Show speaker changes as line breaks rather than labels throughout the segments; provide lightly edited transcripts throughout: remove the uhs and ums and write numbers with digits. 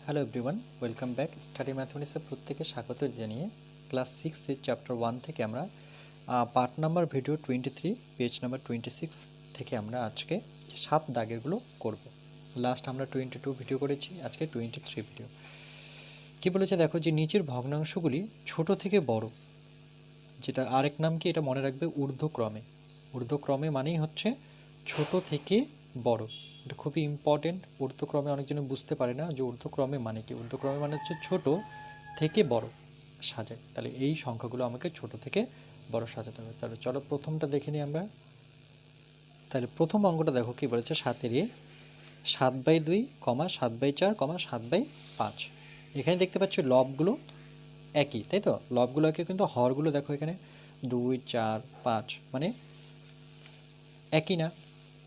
Hello everyone, welcome back. Study ম্যাথমেটিক্সের প্রত্যেকে স্বাগত জানিয়ে ক্লাস 6 চ্যাপ্টার 1 থেকে আমরা part number video 23 page number 26 থেকে আমরা আজকে 7 দাগেরগুলো করব। লাস্ট আমরা 22 ভিডিও করেছি, আজকে 23 ভিডিও। কি বলেছে দেখো, যে নিচের ভগ্নাংশগুলি ছোট থেকে বড়, যেটা আরেক নাম কি এটা মনে রাখবে, ঊর্ধ্বক্রমে। ঊর্ধ্বক্রমে মানেই হচ্ছে ছোট থেকে বড়। এটা খুবই ইম্পর্টেন্ট। ঊর্ধ্বক্রমে অনেকজন বুঝতে পারে না যে ঊর্ধ্বক্রমে মানে কি। ঊর্ধ্বক্রমে মানে হচ্ছে ছোট থেকে বড় সাজায়। তাহলে এই সংখ্যাগুলো আমাকে ছোট থেকে বড় সাজাতে হবে। তাহলে চলো প্রথমটা দেখে নিই আমরা। তাহলে প্রথম অঙ্কটা দেখো কি বলেছে, 7-এ 7/2, 7/4, 7/5। এখানে দেখতে পাচ্ছি লবগুলো একই, তাই তো? লবগুলো একই, কিন্তু হরগুলো দেখো এখানে 2, 4, 5 মানে একই না,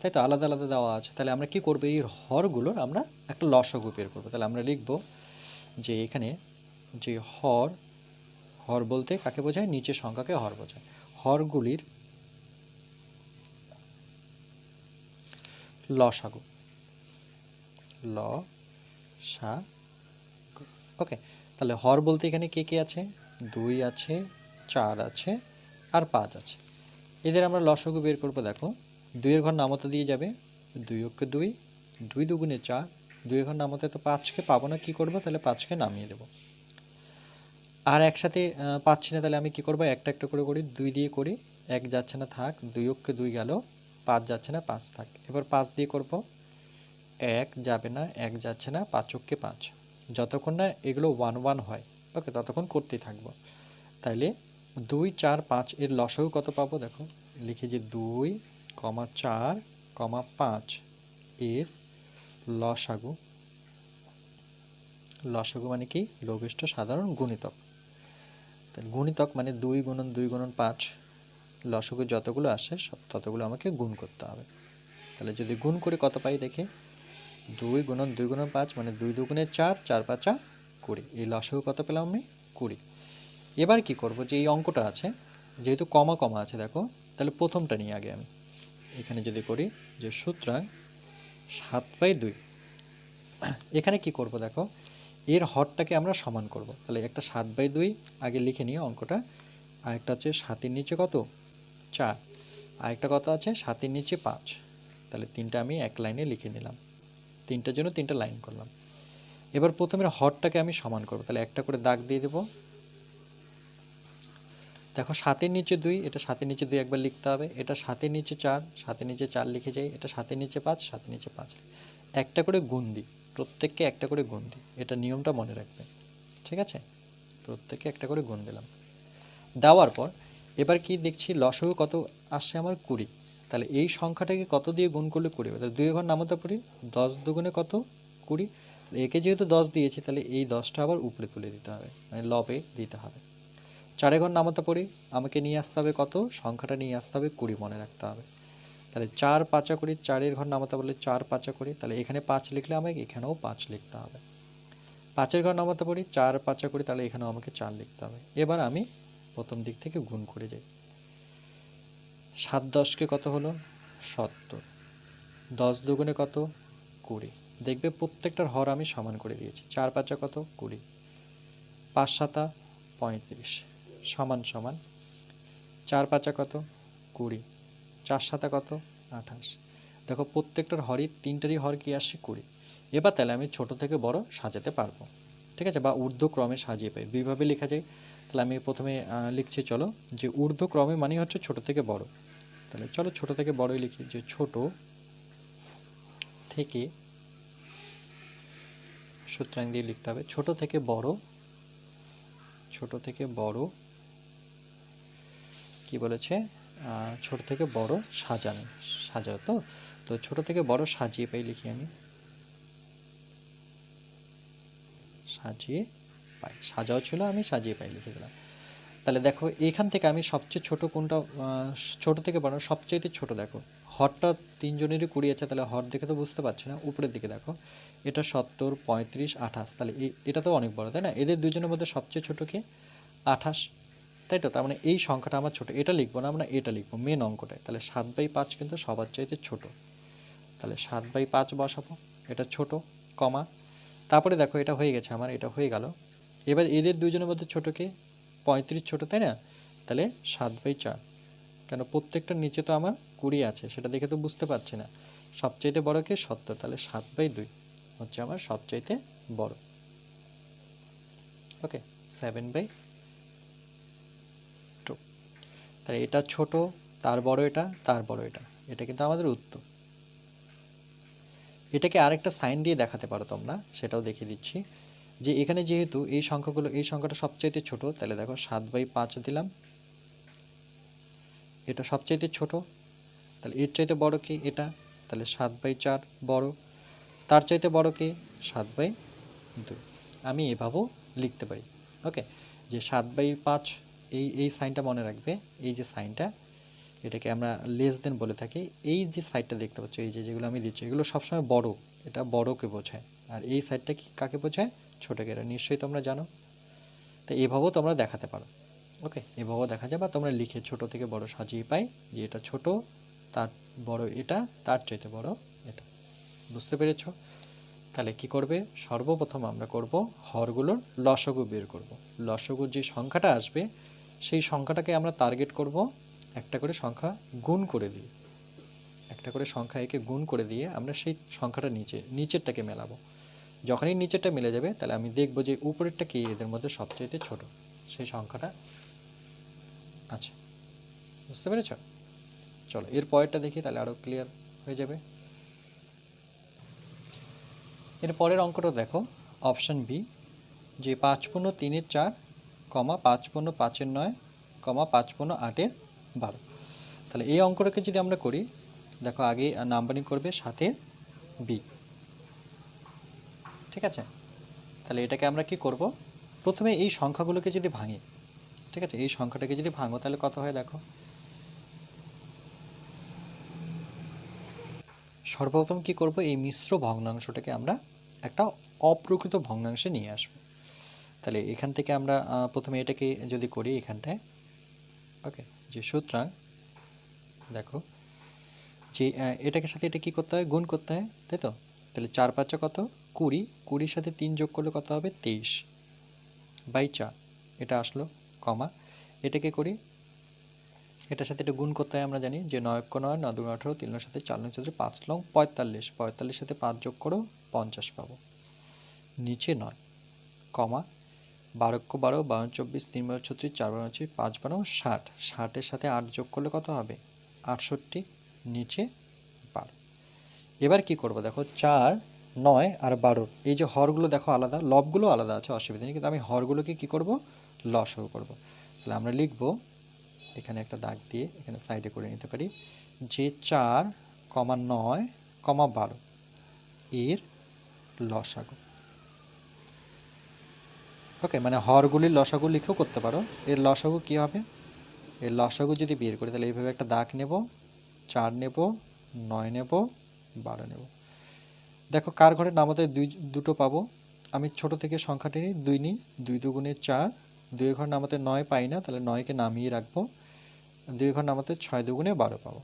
তাই তো? আলাদা আলাদা দেওয়া আছে। তাহলে আমরা কি করব, এই হরগুলোর আমরা একটা লসাগু বের করব। তাহলে আমরা লিখব যে এখানে যে হর, হর বলতে কাকে বোঝায়? নিচের সংখ্যাকে হর বোঝায়। হরগুলির লসাগু, লসাগু। ওকে, তাহলে হর বলতে এখানে কে কে আছে? 2 আছে, 4 আছে আর 5 আছে। এদের আমরা লসাগু বের করব। দেখো 2 এর ঘর নামতা দিয়ে যাবে, 2 অক্ষে 2, 2 দুগুণে 4, 2 এর ঘর নামতে তো 5কে পাবো না, কি করব? তাহলে 5কে নামিয়ে দেব। আর একসাথে পাচ্ছি না, তাহলে আমি কি করব? একটা একটা করে করি, 2 দিয়ে করি, 1 যাচ্ছে না, থাক, 2 অক্ষে 2 গেল, 5 যাচ্ছে না, 5 থাক। এবার 5 দিয়ে করব, 1 যাবে না, 1 যাচ্ছে না, 5 অক্ষে 5। যতক্ষণ না এগুলো 1 1 হয়, ওকে, ততক্ষণ করতেই থাকবো। তাইলে 2, 4, 5 এর লসাগু কত পাবো? দেখো লিখে যে 2, 4, 5 এর লসাগু। লসাগু মানে কি? লঘিষ্ঠ সাধারণ গুণিতক। গুণিতক মানে 2 গুণন 2 গুণন 5, লসাগু যতগুলো আসে ততগুলো আমাকে গুণ করতে হবে। তাহলে যদি গুণ করে কত পাই দেখে, 2 গুণন 2 গুণন 5 মানে 2 দুগুণে 4, 4 5 20। এই লসাগু কত পেলাম আমি? 20। এবার কি করব, যে এই অঙ্কটা আছে যেহেতু কমা কমা আছে, দেখো তাহলে প্রথমটা নিয়ে আগে আমি এখানে যদি করি যে সুতরাং 7/2, এখানে কি করব দেখো, এর হরটাকে আমরা সমান করব। তাহলে একটা 7/2 আগে লিখে নিয়ে অঙ্কটা, আর একটা হচ্ছে 7-এর নিচে কত? 4, আর একটা কত আছে? 7-এর নিচে 5। তাহলে তিনটা আমি এক লাইনে লিখে নিলাম, তিনটার জন্য তিনটা লাইন করলাম। এবার প্রথমের হরটাকে আমি সমান করব। তাহলে একটা করে দাগ দিয়ে দেব। দেখো 7-এর নিচে 2, এটা 7-এর নিচে 2 একবার লিখতে হবে। এটা 7-এর নিচে 4, 7-এর নিচে 4 লিখে যাই। এটা 7-এর নিচে 5, 7-এর নিচে 5। একটা করে গুণ দিই, প্রত্যেককে একটা করে গুণ দিই, এটা নিয়মটা মনে রাখবে, ঠিক আছে? প্রত্যেককে একটা করে গুণ দিলাম। দেওয়ার পর এবার কি দেখছি, লসাগু কত আসছে আমার? 20। তাহলে এই সংখ্যাটাকে কত দিয়ে গুণ করলে 20 হবে? তাহলে 2 ঘর নামতে পারি, 10 দুগুণে কত? 20। একে যেহেতু 10 দিয়েছি, তাহলে এই 10টা আবার উপরে তুলে দিতে হবে, মানে লবে দিতে হবে। 4 ঘর নামাতে পারি, আমাকে নিয়ে আসতে হবে কত? সংখ্যাটা নিয়ে আসতে হবে 20, মনে রাখতে হবে। তাহলে 4 5 করি, 4-এর ঘর নামাতে বললে 4 5 করি, তাহলে এখানে 5 লিখলে আমাকে এখানেও 5 লিখতে হবে। 5-এর ঘর নামাতে পারি, 4 5 করি, তাহলে এখানেও আমাকে 4 লিখতে হবে। এবার আমি প্রথম দিক থেকে গুণ করে যাই। 7 10কে কত হলো? 70। 10 দুগুণে কত? 20। দেখবে প্রত্যেকটার হর আমি সমান করে দিয়েছি। 4 5 কত? 20, 5 7 35 সমান সমান 4 5 কত? 20, 4 7 কত? 28। দেখো প্রত্যেকটার হরই, তিনটারই হর কি আসছে? 20। এবার তাহলে আমি ছোট থেকে বড় সাজাতে পারবো, ঠিক আছে? বা ঊর্ধ্বক্রমে সাজিয়ে পাই, দুইভাবে লেখা যায়। তাহলে আমি প্রথমে লিখছি, চলো, যে ঊর্ধ্বক্রমে মানে হচ্ছে ছোট থেকে বড়। তাহলে চলো ছোট থেকে বড়ই লিখি, যে ছোট থেকে, সুতরাং দিয়ে লিখতে হবে ছোট থেকে বড়। ছোট থেকে বড় কি বলেছে? ছোট থেকে বড় সাজানো, সাজাও তো। তো ছোট থেকে বড় সাজিয়ে পাই লিখি আমি, সাজিয়ে পাই। সাজাও ছিল, আমি সাজিয়ে পাই লিখে দিলাম। তাহলে দেখো এখান থেকে আমি সবচেয়ে ছোট কোনটা, ছোট থেকে বড় সবচেয়ে ছোট, দেখো হরটা তিনজনেরই 20 আছে, তাহলে হর দেখে তো বুঝতে পারছি না। উপরের দিকে দেখো, এটা 70 35 28, তাহলে এটা তো অনেক বড়, তাই না? এদের দুজনের মধ্যে সবচেয়ে ছোট কে? 28, তাই তো? তার মানে এই সংখ্যাটা আমার ছোট, এটা লিখবো না, আমরা এটা লিখবো মেন অঙ্কটায়। তাহলে 7/5 কিন্তু সবার চাইতে ছোট, তাহলে 7/5 বসাবো, এটা ছোট, কমা তারপরে দেখো এটা হয়ে গেছে আমার, এটা হয়ে গেল। এবার এদের দুজনের মধ্যে ছোটকে 35 ছোট, তাই না? তাহলে 7/4। কেন, প্রত্যেকটার নিচে তো আমার 20 আছে, সেটা দেখে তো বুঝতে পারছি না। সবচাইতে বড় কে? 70, তাহলে 7/2 হচ্ছে আমার সবচাইতে বড়। ওকে, 7/2। তাহলে এটা ছোট, তার বড় এটা, তার বড় এটা, এটা কিন্তু আমাদের উত্তর। এটাকে আরেকটা সাইন দিয়ে দেখাতে পারো তোমরা, সেটাও দেখিয়ে দিচ্ছি। যে এখানে যেহেতু এই সংখ্যাগুলো, এই সংখ্যাটা সবচাইতে ছোট, তাহলে দেখো 7/5 দিলাম, এটা সবচাইতে ছোট, তাহলে এর চাইতে বড় কি? এটা, তাহলে 7/4 বড়। তার চাইতে বড় কি? 7/2। আমি এভাবেও লিখতে পারি। ওকে, যে 7/5, এই সাইনটা মনে রাখবে, এই যে সাইনটা, এটাকে আমরা লেস দেন বলে থাকি। এই যে সাইডটা দেখতে পাচ্ছ, এই যে যেগুলো আমি দিচ্ছি, এগুলো সবসময় বড়, এটা বড়কে বোঝায়। আর এই সাইডটা কি কাকে বোঝায়? ছোটকে। এটা নিশ্চয়ই তোমরা জানো। তো এভাবেও তোমরা দেখাতে পারো। ওকে, এভাবেও দেখা যায়, বা তোমরা লিখে ছোট থেকে বড় সাজিয়ে পাই, যে এটা ছোট, তার বড় এটা, তার চাইতে বড় এটা। বুঝতে পেরেছ? তাহলে কি করবে? সর্বপ্রথম আমরা করব হরগুলোর লসগু বের করব। লসগুর যে সংখ্যাটা আসবে, সেই সংখ্যাটাকে আমরা টার্গেট করব একটা করে সংখ্যা গুণ করে দিয়ে, একটা করে সংখ্যা একে গুণ করে দিয়ে আমরা সেই সংখ্যাটা নিচেরটাকে মেলাবো। যখনই নিচেরটা মিলে যাবে, তাহলে আমি দেখব যে উপরেরটা কি এদের মধ্যে সবচেয়ে ছোট, সেই সংখ্যাটা আছে। বুঝতে পেরেছ? চলো এর পরেরটা দেখি, তাহলে আরও ক্লিয়ার হয়ে যাবে। এর পরের অঙ্কটা দেখো, অপশান বি, যে 5×3=4, 5×5=9, 5×8=12। তাহলে এই অঙ্কটাকে যদি আমরা করি, দেখো আগে নাম্বারিং করবে 7-এর বি। ঠিক আছে? তাহলে এটাকে আমরা কি করব? প্রথমে এই সংখ্যাগুলোকে যদি ভাঙি, ঠিক আছে, এই সংখ্যাটাকে যদি ভাঙো, তাহলে কত হয় দেখো। সর্বপ্রথম কি করব? এই মিশ্র ভগ্নাংশটাকে আমরা একটা অপ্রকৃত ভগ্নাংশে নিয়ে আসব। তাহলে এখান থেকে আমরা প্রথমে এটাকে যদি করি এখানটায়, ওকে, যে সুতরাং দেখো, যে এটাকে সাথে এটা কি করতে হয়? গুণ করতে হয়, তাই তো? তাহলে 4×5 কত? 20, 20-র সাথে 3 যোগ করলে কত হবে? 23/4। এটা আসলো, কমা, এটাকে করি, এটার সাথে এটা গুণ করতে হয়, আমরা জানি যে 9×9, 9×2 18, 3-এর সাথে 4×9 = 5×9 45, 45-এর সাথে 5 যোগ করো, 50 পাবো, নিচে 9, কমা, 12×12, 12×24, 3×32, 4×32, 5×12 60, 60-এর সাথে 8 যোগ করলে কত হবে? 68, নিচে 12। এবার কি করব? দেখো 4, 9 আর 12, এই যে হরগুলো দেখো আলাদা, লবগুলো আলাদা আছে, অসুবিধা নেই, কিন্তু আমি হরগুলোকে কি করব? লসাগু করব। তাহলে আমরা লিখব, এখানে একটা দাগ দিয়ে এখানে সাইডে করে নিতে পারি, যে 4, 9, 12 এর লসাগু। ওকে, মানে হরগুলির লসাগু লিখেও করতে পারো। এর লসাগু কি হবে? এর লসাগু যদি বের করি, তাহলে এইভাবে একটা দাগ নেব, 4 নেব, 9 নেব, 12 নেব। দেখো কার ঘরে নামাতে দুটো পাবো, আমি ছোট থেকে সংখ্যাটি নিই, 2 নিই, 2 2 4, 2 ঘর নামাতে 9 পাই না, তাহলে 9-কে নামিয়ে রাখবো, 2 ঘর নামাতে 6 2 12 পাবো।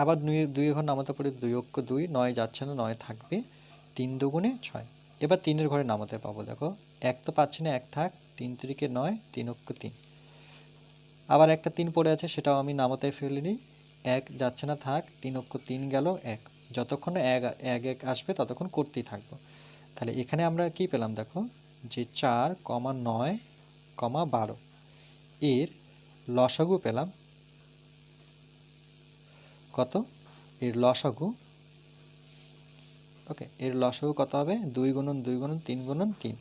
আবার 2 ঘর নামাতে পারি 2 অক্ষ 2, 9 যাচ্ছে না, 9 থাকবে, 3 2 6। এবার 3-এর ঘরে নামাতে পাবো, দেখো 1 তো পাচ্ছি না, 1 থাক, 3 3 9, 3 অক্ষ 3। আবার একটা 3 পড়ে আছে, সেটাও আমি নামাতে ফেলিনি, 1 যাচ্ছে না, থাক, 3 অক্ষ 3 গেল, 1। যতক্ষণ না 1 1 আসবে ততক্ষণ করতেই থাকবো। তাহলে এখানে আমরা কি পেলাম দেখো, যে 4, 9, 12 এর লসাগু পেলাম কত? এর লসাগু, ওকে, এর লসাগু কত হবে? 2 × 2 × 3 × 3।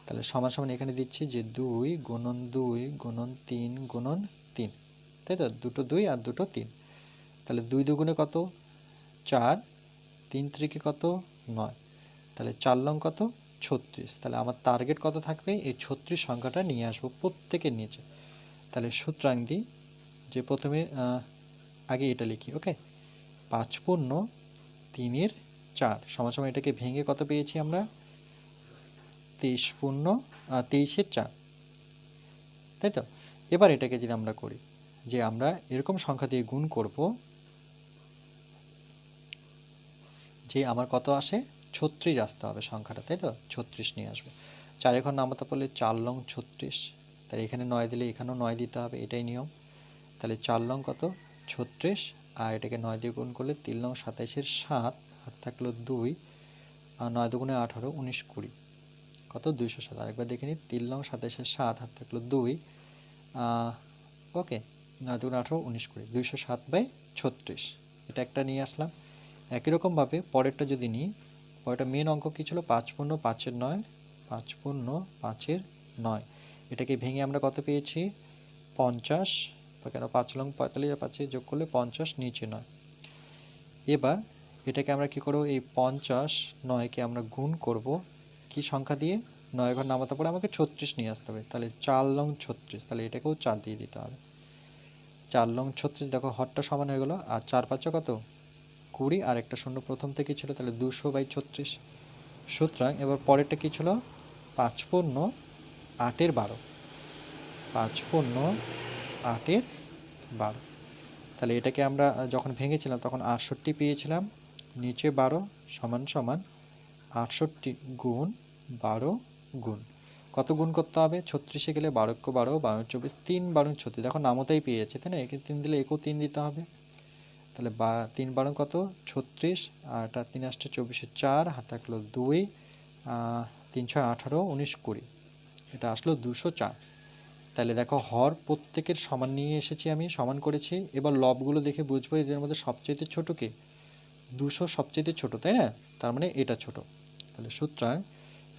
তাহলে সমান সমান এখানে দিচ্ছি যে 2 × 2 × 3 × 3, তাই তো? দুটো 2 আর দুটো 3। তাহলে 2 2 কত? 4, 3 3 কত? 9। তাহলে 4 লং কত? 36। তাহলে আমার টার্গেট কত থাকবে? এই 36 সংখ্যাটা নিয়ে আসবো প্রত্যেকের নিচে। তাহলে সুতরাং দিই, যে প্রথমে আগে এটা লিখি, ওকে, 5×3=4 সমান সমান, এটাকে ভেঙে কত পেয়েছি আমরা? 23×4, তাই তো? এবার এটাকে যদি আমরা করি, যে আমরা এরকম সংখ্যা দিয়ে গুণ করব যে আমার কত আসে? 36 আসতে হবে সংখ্যাটা, তাই তো? 36 নিয়ে আসবে। 4 ঘর নামাতে পারলে 4 লং 36, তাহলে এখানে 9 দিলে এখানেও 9 দিতে হবে, এটাই নিয়ম। তাহলে 4 লং কত? 36, আর এটাকে 9 দিয়ে গুণ করলে 3 লং 27-এর 7, হাত থাকলো 2, আর 9 দুগুণে 18, 19 20, কত? 207। আরেকবার দেখে নিই, 3 লং 27-এর 7, হাত থাকলো 2, ওকে, 9 দুগুণে 18, 19 20, 207/36, এটা একটা নিয়ে আসলাম। একই রকমভাবে পরেরটা যদি নিই, পরেরটা মেন অঙ্ক কী ছিল? 5 পূর্ণ 5-এর 9, 5 পূর্ণ 5-এর 9, এটাকে ভেঙে আমরা কত পেয়েছি? 50, কেন 5 লং 45 আর 5 যোগ করলে 50, নিচে 9। এবার এটাকে আমরা কি করব? এই 50 9কে আমরা গুণ করব কি সংখ্যা দিয়ে? 9 ঘর নামাতে পরে আমাকে 36 নিয়ে আসতে হবে, তাহলে 4 লং 36, তাহলে এটাকেও 4 দিয়ে দিতে হবে। 4 লং 36, দেখো হরটা সমান হয়ে গেল, আর 4 5 কত? 20, আর একটা শূন্য প্রথম থেকে ছিল, তাহলে 200/36। সুতরাং এবার পরেরটা কি ছিল? 5 পূর্ণ 8-এর 12, 5 পূর্ণ 8-এর 12, তাহলে এটাকে আমরা যখন ভেঙেছিলাম তখন 68 পেয়েছিলাম, নিচে 12 সমান সমান 68 গুণ 12 গুণ, কত গুণ করতে হবে? 36-এ গেলে 12 × 12, 12 × 24, 3 12 36, দেখো নামতেই পেয়ে যাচ্ছে, তাই না? একে 3 দিলে একেও 3 দিতে হবে, তাহলে 3 12 কত? 36, আর এটা 3 আসছে 24-এর 4, হাতে থাকলো 2, 3 6 18, 19 20, এটা আসলো 204। তাহলে দেখো হর প্রত্যেকের সমান নিয়ে এসেছি, আমি সমান করেছি। এবার লবগুলো দেখে বুঝবো এদের মধ্যে সবচেয়ে ছোট কে? 200 সবচেয়ে ছোট, তাই না? তার মানে এটা ছোট। তাহলে সুতরাং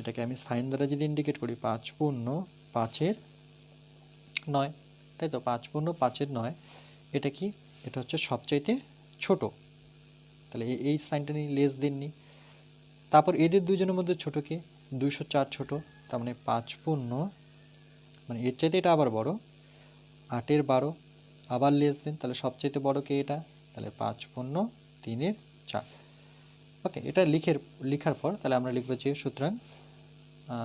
এটাকে আমি সাইন দ্বারা যদি ইন্ডিকেট করি, 5 পূর্ণ 5-এর 9, তাই তো? 5 পূর্ণ 5-এর 9, এটা কি? এটা হচ্ছে সবচাইতে ছোট, তাহলে এই সাইনটা নিয়ে লেস দেন নি। তারপর এদের দুজনের মধ্যে ছোট কে? 204 ছোট, তার মানে 5 পূর্ণ, মানে এর চাইতে এটা আবার বড়, 8-এর 12, আবার লেস দেন, তাহলে সবচাইতে বড় কে? এটা, তাহলে 5 পূর্ণ 3-এর 4। ওকে, এটা লেখার পর তাহলে আমরা লিখব যে, সুতরাং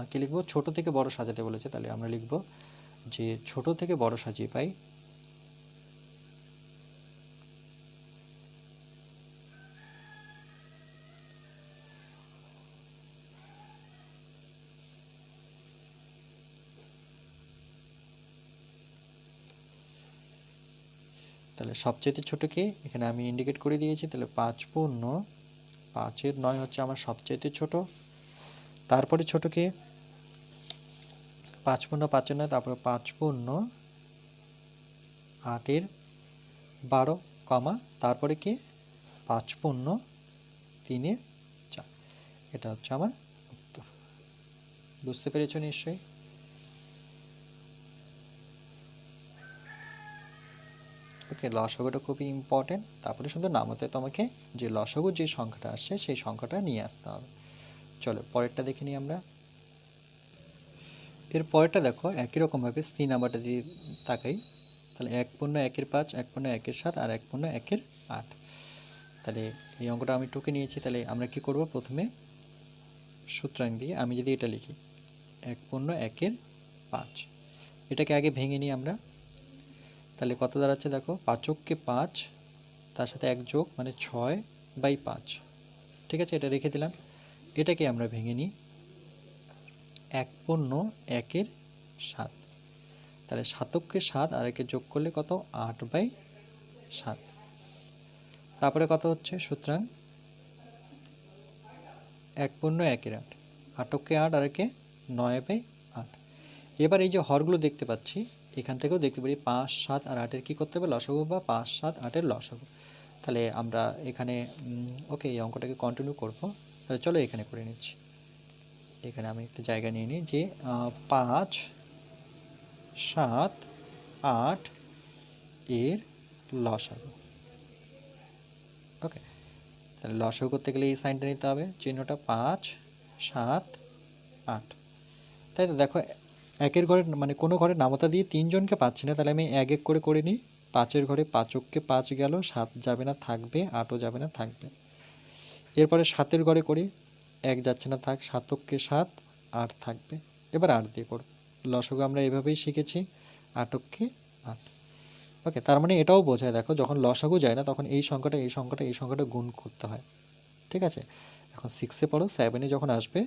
কি লিখব? ছোট থেকে বড় সাজাতে বলেছে, তাহলে আমরা লিখব যে ছোট থেকে বড় সাজিয়ে পাই তাহলে সবচেয়ে ছোটকে এখানে আমি ইন্ডিকেট করে দিয়েছি, তাহলে 5 পূর্ণ 5-এর 9 হচ্ছে আমার সবচেয়ে ছোট। তারপরে ছোটকে 5 পূর্ণ 5-এর 9, তারপরে 5 পূর্ণ 8-এর 12, কমা, তারপরে কি? 5 পূর্ণ 3-এর 4, এটা হচ্ছে আমার উত্তর। বুঝতে পেরেছ নিশ্চয়ই? ওকে, লসাগুটা খুবই ইম্পর্টেন্ট। তারপরে শুধু নামতে তোমাকে যে লসাগু যে সংখ্যাটা আসছে সেই সংখ্যাটা নিয়ে আসতে হবে। চলো পরেরটা দেখে নিই আমরা। এর পরেরটা দেখো একই রকমভাবে সি নাম্বারটা দিয়ে তাকাই, তাহলে 1 পূর্ণ 1-এর 5, 1 পূর্ণ 1-এর 7, আর 1 পূর্ণ 1-এর 8। তাহলে এই অঙ্কটা আমি টুকে নিয়েছি। তাহলে আমরা কি করব? প্রথমে সূত্রাং দিয়ে আমি যদি এটা লিখি 1 পূর্ণ 1-এর 5, এটাকে আগে ভেঙে নিই আমরা। তাহলে কত দাঁড়াচ্ছে দেখো, 5-কে 5, তার সাথে 1 যোগ, মানে 6/5। ঠিক আছে, এটা রেখে দিলাম। এটাকে আমরা ভেঙে নিই 1 পূর্ণ 1-এর 7, তাহলে 7-কে 7 আর একে যোগ করলে কত? 8/7। তারপরে কত হচ্ছে? সুতরাং 1 পূর্ণ 1-এর 8, 8-কে 8 আর একে 9/8। এবার এই যে হরগুলো দেখতে পাচ্ছি, এখান থেকেও দেখতে পারি 5 7 আর 8-এর কী করতে হবে? লসাগু, বা 5 7 8-এর লসাগু। তাহলে আমরা এখানে ওকে এই অঙ্কটাকে কন্টিনিউ করব। তাহলে চলো এখানে করে নিচ্ছি। এখানে আমি একটা জায়গা নিয়ে নিই যে 5 7 8 এর লসাগু। ওকে, তাহলে লসাগু করতে গেলে এই সাইনটা নিতে হবে, চিহ্নটা 5 7 8। তাই তো দেখো একের ঘরে, মানে কোনো ঘরে নামতা দিয়ে 3 জনকে পাচ্ছি না, তাহলে আমি 1 1 করে নিই। 5-এর ঘরে 5-কে 5 গেল, 7 যাবে না, থাকবে, 8ও যাবে না, থাকবে। এরপরে 7-এর ঘরে করি, 1 যাচ্ছে না, থাক, 7-কে 7 8 থাকবে। এবার 8 দিয়ে করব। লসাগু আমরা এভাবেই শিখেছি, 8-কে 8। ওকে, তার মানে এটাও বোঝায় দেখো, যখন লসাগু যায় না তখন এই সংখ্যাটা এই সংখ্যাটা এই সংখ্যাটা গুণ করতে হয়। ঠিক আছে, এখন 6-এ পড়ো, 7-এ যখন আসবে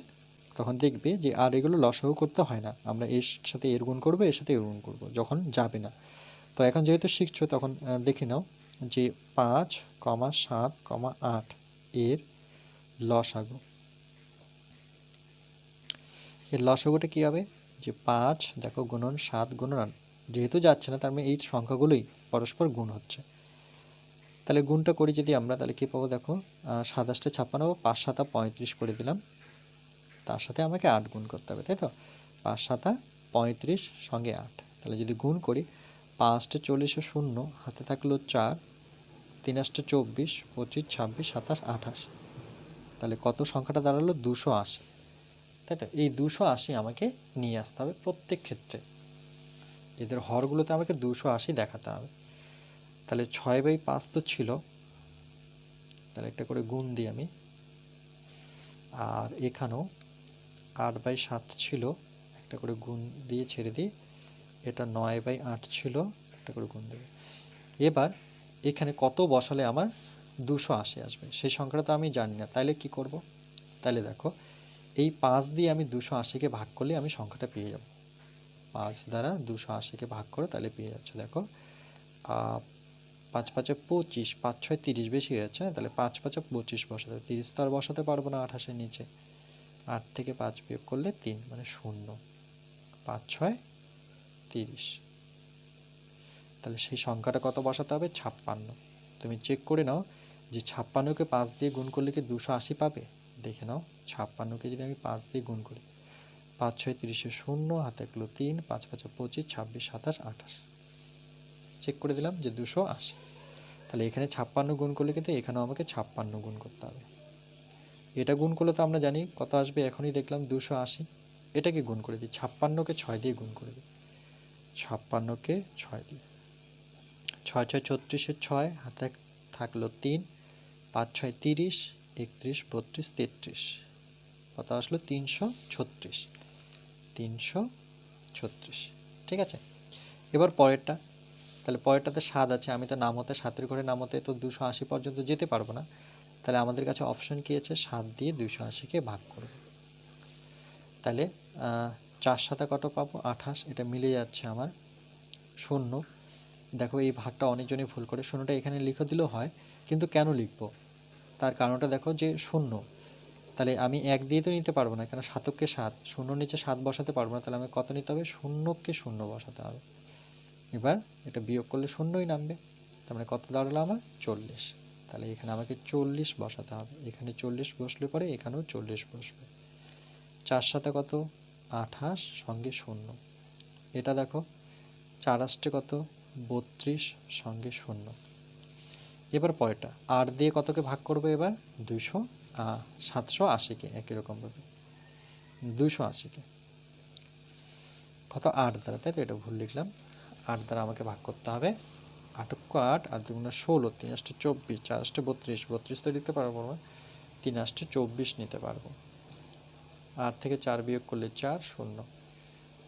তখন দেখবে যে আর এগুলো লসাগু করতে হয় না, আমরা এর সাথে এর গুণ করবো, এর সাথে এর গুণ করবো, যখন যাবে না। তো এখন যেহেতু শিখছো তখন দেখে নাও যে 5,7,8 এর লসাগু। এর লসাগুটা কী হবে? যে 5 দেখো গুণন 7 গুণন 8, যেহেতু যাচ্ছে না তার মানে এই সংখ্যাগুলোই পরস্পর গুণ হচ্ছে। তাহলে গুণটা করি যদি আমরা, তাহলে কী পাবো দেখো, 7 × 8 = 5 × 7 = 35 করে দিলাম, তার সাথে আমাকে 8 গুণ করতে হবে, তাই তো? 5 × 7 = 35 সঙ্গে 8। তাহলে যদি গুণ করি, 5 × 40 = 0, হাতে থাকলো 4, 3 × 8 = 24, 25, 26, 27, 28। তাহলে কত সংখ্যাটা দাঁড়ালো? 280, তাই তো? এই 280 আমাকে নিয়ে আসতে হবে প্রত্যেক ক্ষেত্রে, এদের হরগুলোতে আমাকে 280 দেখাতে হবে। তাহলে 6/5 তো ছিল, তাহলে একটা করে গুণ দিই আমি। আর এখানেও 8/7 ছিল, একটা করে গুণ দিয়ে ছেড়ে দিই। এটা 9/8 ছিল, একটা করে গুণ দেবে। এবার এখানে কত বসালে আমার 280 আসবে সেই সংখ্যাটা তো আমি জানি না, তাইলে কি করব? তাহলে দেখো, এই 5 দিয়ে আমি 280-কে ভাগ করলে আমি সংখ্যাটা পেয়ে যাব। 5 দ্বারা 280-কে ভাগ করে তাহলে পেয়ে যাচ্ছে, দেখো 5 × 5 = 25, 5 × 6 = 30, বেশি হয়ে যাচ্ছে না? তাহলে 5 × 5 = 25 বসাতে হবে। 30 তো আর বসাতে পারবো না 28-এর নিচে, 8 থেকে 5 বিয়োগ করলে 3 মানে 0, 5 × 6 = 30। তাহলে সেই সংখ্যাটা কত বসাতে হবে? 56। তুমি চেক করে নাও যে 56-কে 5 দিয়ে গুণ করলে কি 280 পাবে? দেখে নাও, 56-কে যদি আমি 5 দিয়ে গুণ করি, 5 × 6 = 30, 0, হাতে থাকলো 3, 5 × 5 = 25, 26, 27, 28। চেক করে দিলাম যে 280। তাহলে এখানে 56 গুণ করলে কিন্তু এখানেও আমাকে 56 গুণ করতে হবে। এটা গুণ করলে তো আমরা জানি কত আসবে, এখনই দেখলাম 280। এটাকে গুণ করে দিই, 56-কে 6 দিয়ে গুণ করে দিই, 56-কে 6 দিয়ে, 6 × 6 = 36, 6, হাতে থাকলো 3, 5 × 6 = 30, 31, 32, 33, কত আসলো? 336, 336। ঠিক আছে, এবার পরেরটা। তাহলে পরেরটাতে 7 আছে, আমি তো নাম হতে 7-এর ঘরে নাম হতে তো 280 পর্যন্ত যেতে পারবো না। তাহলে আমাদের কাছে অপশন কী আছে? 7 দিয়ে 280-কে ভাগ করব। তাহলে 4 × 7 কত পাবো? 28, এটা মিলে যাচ্ছে আমার। 0, দেখো এই ভাগটা অনেকজনই ভুল করে, 0টা এখানে লিখে দিলেও হয়, কিন্তু কেন লিখব? তার কারণটা দেখো যে 0, তাহলে আমি 1 দিয়ে তো নিতে পারবো না, কেন 7-কে 7, 0-র নিচে 7 বসাতে পারবো না, তাহলে আমি কত নিতে হবে? 0-কে 0 বসাতে হবে। এবার এটা বিয়োগ করলে 0ই নামবে, তার মানে কত দাঁড়ালো আমার? 40। তাহলে এখানে আমাকে 40 বসাতে হবে, এখানে 40 বসলে পরে এখানেও 40 বসবে। 4 × 7 কত? 28 সঙ্গে 0, এটা দেখো 4 × 8 কত? 32 সঙ্গে 0। এবার পরেরটা 8 দিয়ে কতকে ভাগ করবো? এবার 780-কে, একই রকমভাবে 280-কে কত? 8 দ্বারা, তাই তো? এটা ভুল লিখলাম, 8 দ্বারা আমাকে ভাগ করতে হবে। 8 × 8, আর 2 × 16, 3 × 8 = 24, 4 × 8 = 32, 32 তো লিখতে পারবো না, 3 × 8 = 24 নিতে পারবো। 8 থেকে 4 বিয়োগ করলে 4, 0,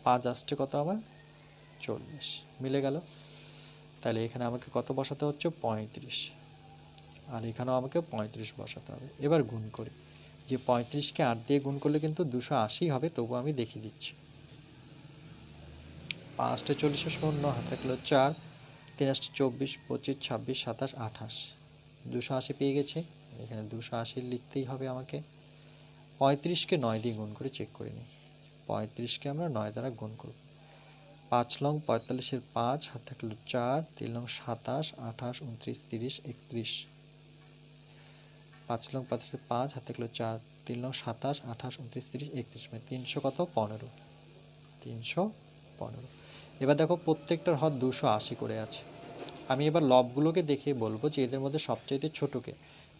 5 আসছে কত আমার? 40, মিলে গেল। তাহলে এখানে আমাকে কত বসাতে হচ্ছে? 35, আর এখানেও আমাকে 35 বসাতে হবে। এবার গুণ করি, যে 35-কে 8 দিয়ে গুণ করলে কিন্তু 280 হবে, তবু আমি দেখিয়ে দিচ্ছি। 5 × 8 = 40, 0, হাতে থাকলো 4, 3 × 8 = 24, 25, 26, 27, 28, 280 পেয়ে গেছি। এখানে 280 লিখতেই হবে আমাকে। 35-কে 9 দিয়ে গুণ করে চেক করে নিই, 35-কে আমরা 9 দ্বারা গুণ করব। 5 লং 45-এর 5, হাতে থাকলো 4, 3 লং 27, 28, 29, 30, 31, 5 লং 45-এর 5, হাতে থাকলো 4, 3 লং 27, 28, 29, 30, 31, মানে 300 কত? 15, 315। এবার দেখো প্রত্যেকটার হর 280 করে আছে। আমি এবার লবগুলোকে দেখে বলবো যে এদের মধ্যে সবচাইতে ছোটোকে,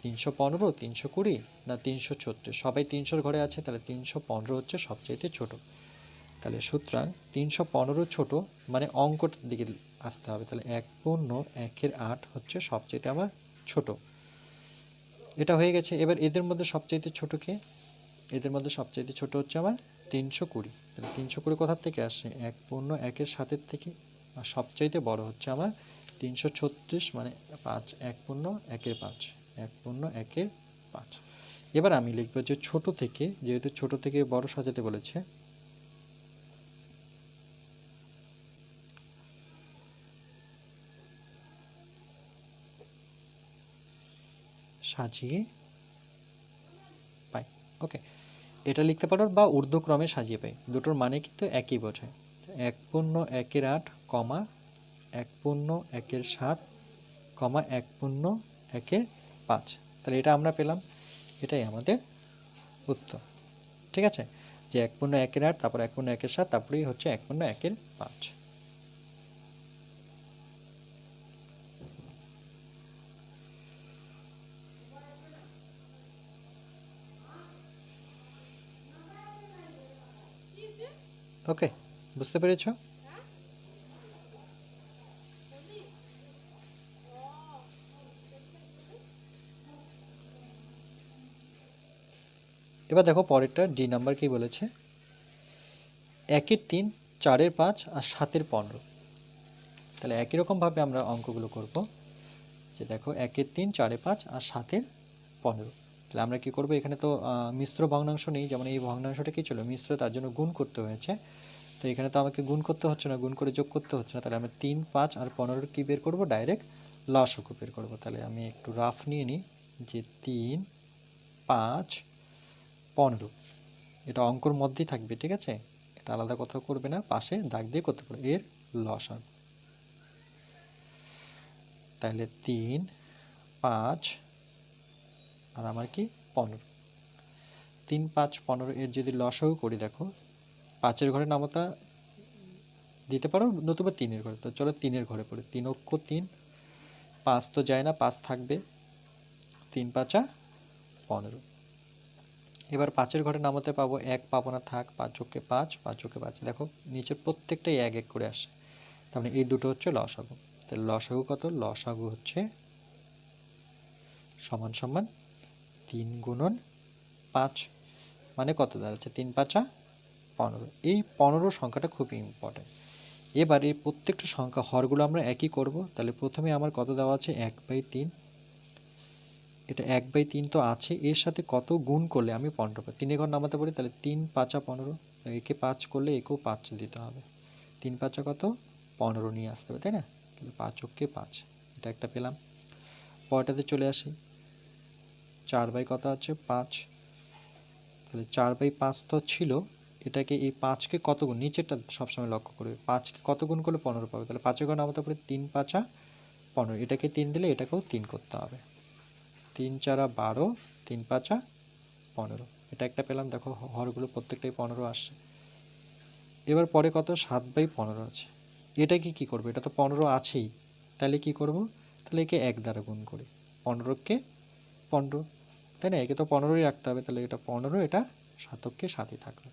315, 320 না 336, সবাই 300-র ঘরে আছে, তাহলে 315 হচ্ছে সবচাইতে ছোট। তাহলে সুতরাং 315 ছোট, মানে অঙ্কটার দিকে আসতে হবে। তাহলে 1/1-8 হচ্ছে সবচাইতে আমার ছোট, এটা হয়ে গেছে। এবার এদের মধ্যে সবচাইতে ছোট কে? এদের মধ্যে সবচাইতে ছোট হচ্ছে আমার 320। তাহলে 320 কোথার থেকে আসছে? 1/1-7 থেকে। আর সবচাইতে বড় হচ্ছে আমার 336, মানে 5, 1/1-5, 1/1-5। এবার আমি লিখবো যে ছোট থেকে, যেহেতু ছোট থেকে বড় সাজাতে বলেছে, সাজিয়ে পাই। ওকে, এটা লিখতে পারো বা ঊর্ধ্বক্রমে সাজিয়ে পাই, দুটোর মানে কিন্তু একই বোঝায়। 1.1/8 কমা 1.1/7 কমা 1.1/5, তাহলে এটা আমরা পেলাম, এটাই আমাদের উত্তর। ঠিক আছে, যে 1.1/8, তারপর 1.1/7, তারপরেই হচ্ছে 1.1/5। ওকে, বুঝতে পেরেছো? এবার দেখো পরেরটা, ডি নাম্বার কি বলেছে, 1-3, 4-5 আর 7-15। তাহলে একই রকমভাবে আমরা অঙ্কগুলো করব, যে দেখো 1-3, 4-5 আর 7-15। তাহলে আমরা কি করব, এখানে তো মিশ্র ভগ্নাংশ নেই, যেমন এই ভগ্নাংশটা কি ছিল মিশ্র, তার জন্য গুণ করতে হয়েছে। তো এখানে তো আমাকে গুণ করতে হচ্ছে না, গুণ করে যোগ করতে হচ্ছে না, তাহলে আমরা 3, 5 আর 15 কি বের করব, ডাইরেক্ট লসাগু বের করব। তাহলে আমি একটু রাফ নিয়ে নিই, যে 3, 5, 15, এটা অঙ্কর মধ্যেই থাকবে, ঠিক আছে, এটা আলাদা কোথাও করবে না, পাশে দাগ দিয়ে করতে পারবে, এর লসাগু। তাহলে 3, 5 আর আমার কি 15, 3, 5, 15 এর যদি লসাগু করি, দেখো 5-এর ঘরে নামতা দিতে পারো, নতুবা 3-এর ঘরে। তো চলো 3-এর ঘরে পড়ে, 3 অক্ষ 3, 5 তো যায় না, 5 থাকবে, 3 5 15। এবার 5-এর ঘরে নামতে পাবো, 1 পাবো না, থাক, 5 অক্ষে 5, 5 অক্ষে 5, দেখো নিচের প্রত্যেকটাই 1 1 করে আসে, তার মানে এই দুটো হচ্ছে লসাগু। তাহলে লসাগু কত, লসাগু হচ্ছে সমান সমান 3 গুণন 5, মানে কত দাঁড়াচ্ছে, 3 5 15। এই 15 সংখ্যাটা খুবই ইম্পর্টেন্ট। এবার এই প্রত্যেকটা সংখ্যা হরগুলো আমরা একই করব। তাহলে প্রথমে আমার কত দেওয়া আছে, 1/3, এটা 1/3 তো আছে, এর সাথে কত গুণ করলে আমি 15 পাই, 3-এর ঘর নামাতে পারি, তাহলে 3 5 15, একে 5 করলে একেও 5 দিতে হবে, 3 5 কত 15 নিয়ে আসতে হবে, তাই না? তাহলে 5 অক্ষে 5, এটা একটা পেলাম। পরেরটাতে চলে আসি, 4 কত আছে 5, তাহলে 4/5 তো ছিল, এটাকে এই 5কে কত গুণ, নিচেরটা সবসময় লক্ষ্য করবে, 5কে কত গুণ করলে 15 পাবে, তাহলে 5-এর ঘর নামাতে পারি, 3 5 15, এটাকে 3 দিলে এটাকেও 3 করতে হবে, 3 4 12, 3 5 15, এটা একটা পেলাম। দেখো হরগুলো প্রত্যেকটাই 15 আসছে। এবার পরে কত, 7/15 আছে, এটাকে কি করবো, এটা তো 15 আছেই, তাহলে কি করব, তাহলে একে 1 দ্বারা গুণ করি, 15কে 15, তাই না, একে তো 15ই রাখতে হবে, তাহলে এটা 15, এটা 7কে 7ই থাকলো।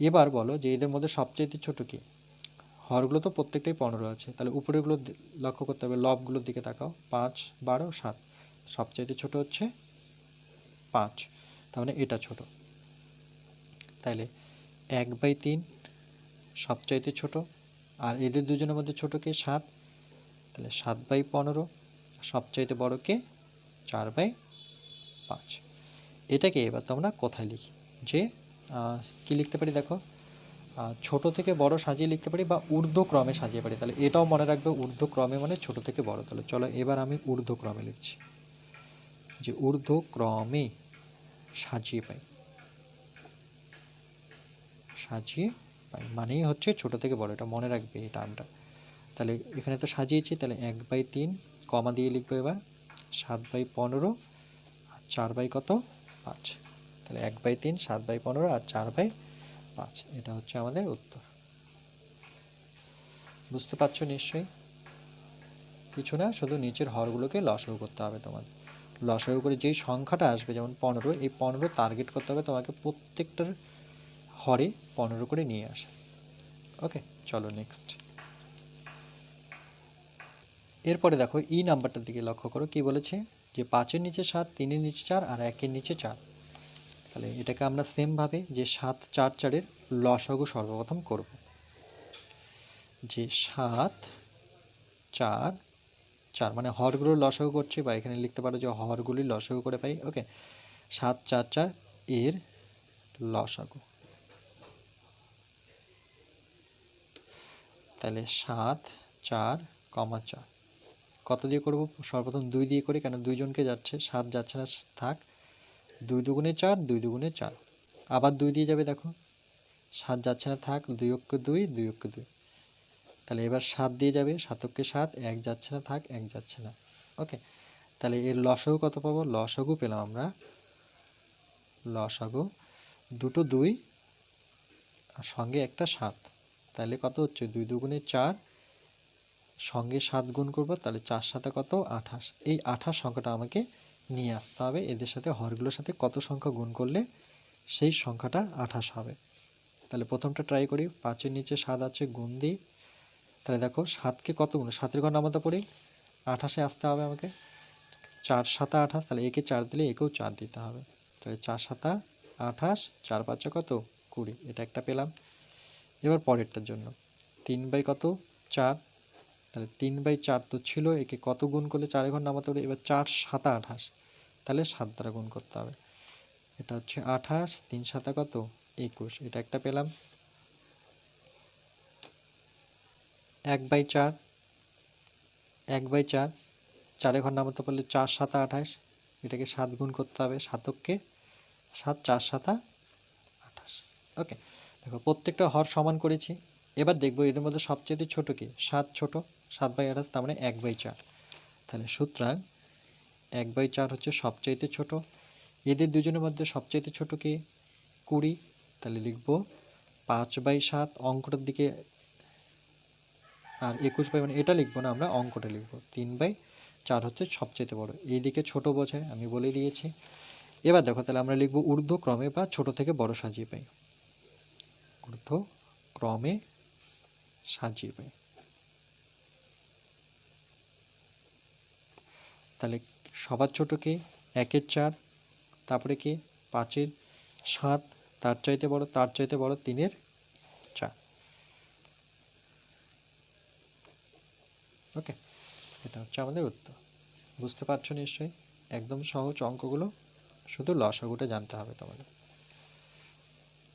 এবার বলো যে এদের মধ্যে সবচেয়ে ছোট কি, হরগুলো তো প্রত্যেকটাই 15 আছে, তাহলে উপরেগুলো লক্ষ্য করতে হবে, লবগুলোর দিকে তাকাও, 5 12 7, সবচাইতে ছোট হচ্ছে 5, তার মানে এটা ছোট, তাইলে 1/3 সবচাইতে ছোট, আর এদের দুজনের মধ্যে ছোট কে 7, তাহলে 7/15, সবচাইতে বড় কে 4/5। এটাকে এবার তোমরা কোথায় লিখি, যে কি লিখতে পারি, দেখো ছোট থেকে বড় সাজিয়ে লিখতে পারি বা ঊর্ধ্বক্রমে সাজিয়ে পারি, তাহলে এটাও মনে রাখবে, ঊর্ধ্বক্রমে মানে ছোট থেকে বড়। তাহলে চলো এবার আমি ঊর্ধ্বক্রমে লিখছি, যে ঊর্ধ্বক্রমে সাজিয়ে পাই, সাজিয়ে পাই মানেই হচ্ছে ছোট থেকে বড়, এটা মনে রাখবে এই টার্মটা। তাহলে এখানে তো সাজিয়েছি, তাহলে 1/3 কমা দিয়ে লিখবো এবার 7/15 আর 4/কত 5, তাহলে 1/3 7/15 আর 4/5, এটা হচ্ছে আমাদের উত্তর। বুঝতে পারছো নিশ্চয়ই? কিছু না, শুধু নিচের হরগুলোকে লসাগু করতে হবে তোমাদের, লসাগু করে যেই সংখ্যাটা আসবে, যেমন 15, এই 15 টার্গেট করতে হবে তোমাকে, প্রত্যেকটার হরে 15 করে নিয়ে আসে। ওকে, চলো নেক্সট। এরপরে দেখো ই নাম্বারটার দিকে লক্ষ্য করো, কি বলেছে, যে 5-এর নিচে 7, 3-এর নিচে 4 আর 1-এর নিচে 4। তাহলে এটাকে আমরা সেমভাবে যে 7 4 4-এর লসাগু সর্বপ্রথম করব, যে 7 4 4 মানে হরগুলোর লসাগু করছি, বা এখানে লিখতে পারো যে হরগুলির লসাগু করে পাই। ওকে, 7 4 4 এর লসাগু, তাহলে 7 4, 4 কত দিয়ে করব? সর্বপ্রথম 2 দিয়ে করি, কেন 2 জনকে যাচ্ছে, 7 যাচ্ছে না, থাক। 2 দুগুণে 4, 2 দুগুণে 4, আবার 2 দিয়ে যাবে, দেখো 7 যাচ্ছে না, থাক, 2 অক্ষে 2, 2 অক্ষে 2, তাহলে এবার 7 দিয়ে যাবে, 7 অক্ষে 7, 1 যাচ্ছে না, থাক, 1 যাচ্ছে না। ওকে, তাহলে এর লসাগু কত পাবো? লসাগু পেলাম আমরা, লসাগু দুটো 2 আর সঙ্গে একটা 7, তাহলে কত হচ্ছে? 2 দুগুণে 4, সঙ্গে 7 গুণ করব, তাহলে 4 7 কত? 28। এই 28 সংখ্যাটা আমাকে নিয়ে আসতে হবে। এদের সাথে হরগুলোর সাথে কত সংখ্যা গুণ করলে সেই সংখ্যাটা 28 হবে। তাহলে প্রথমটা ট্রাই করি, 5-এর নিচে 7 আছে, গুণ দিই। তাহলে দেখো 7কে কত গুণ, 7-এর ঘর নামাতে পড়ি, 28-এ আসতে হবে আমাকে। 4 7 28, তাহলে একে 4 দিলে একেও 4 দিতে হবে, তাহলে 4 7 28, 4 5 কত? 20, এটা একটা পেলাম। এবার পরেরটার জন্য 3 কত? 4, তাহলে 3/4 তো ছিল, একে কত গুণ করলে 4-এর ঘর নামাতে হবে? এবার 4 7 28, তাহলে 7 দ্বারা গুণ করতে হবে, এটা হচ্ছে 28, 3 7 কত? 21, এটা একটা পেলাম। 1/4, 1/4, 4-এর ঘর নামাতে পারলে 4 7 28, এটাকে 7 গুণ করতে হবে, 7কে 7, 4 7 28। ওকে, দেখো প্রত্যেকটা হর সমান করেছি। এবার দেখবো এদের মধ্যে সবচেয়ে ছোট কি? 7 ছোট, 7/28, তার মানে 1/4, তাহলে সুতরাং 1/4 হচ্ছে সবচাইতে ছোট। এদের দুজনের মধ্যে সবচাইতে ছোট কি? 20, তাহলে লিখব 5/7, অঙ্কটার দিকে, আর 21 মানে এটা লিখবো না, আমরা অঙ্কটা লিখবো। 3/4 হচ্ছে সবচাইতে বড়, এই দিকে ছোট বোঝায়, আমি বলে দিয়েছি। এবার দেখো, তাহলে আমরা লিখবো ঊর্ধ্বক্রমে বা ছোট থেকে বড় সাজিয়ে পাই, ঊর্ধ্বক্রমে সাজিয়ে পাই। তাহলে সবার ছোট কে? 1-এর 4, তারপরে কি? 5-এর 7, তার চাইতে বড়, তার চাইতে বড় 3-এর 4। ওকে, এটা হচ্ছে আমাদের উত্তর। বুঝতে পারছো নিশ্চয়ই? একদম সহজ অঙ্কগুলো, শুধু লসাগুটা জানতে হবে তোমাদের।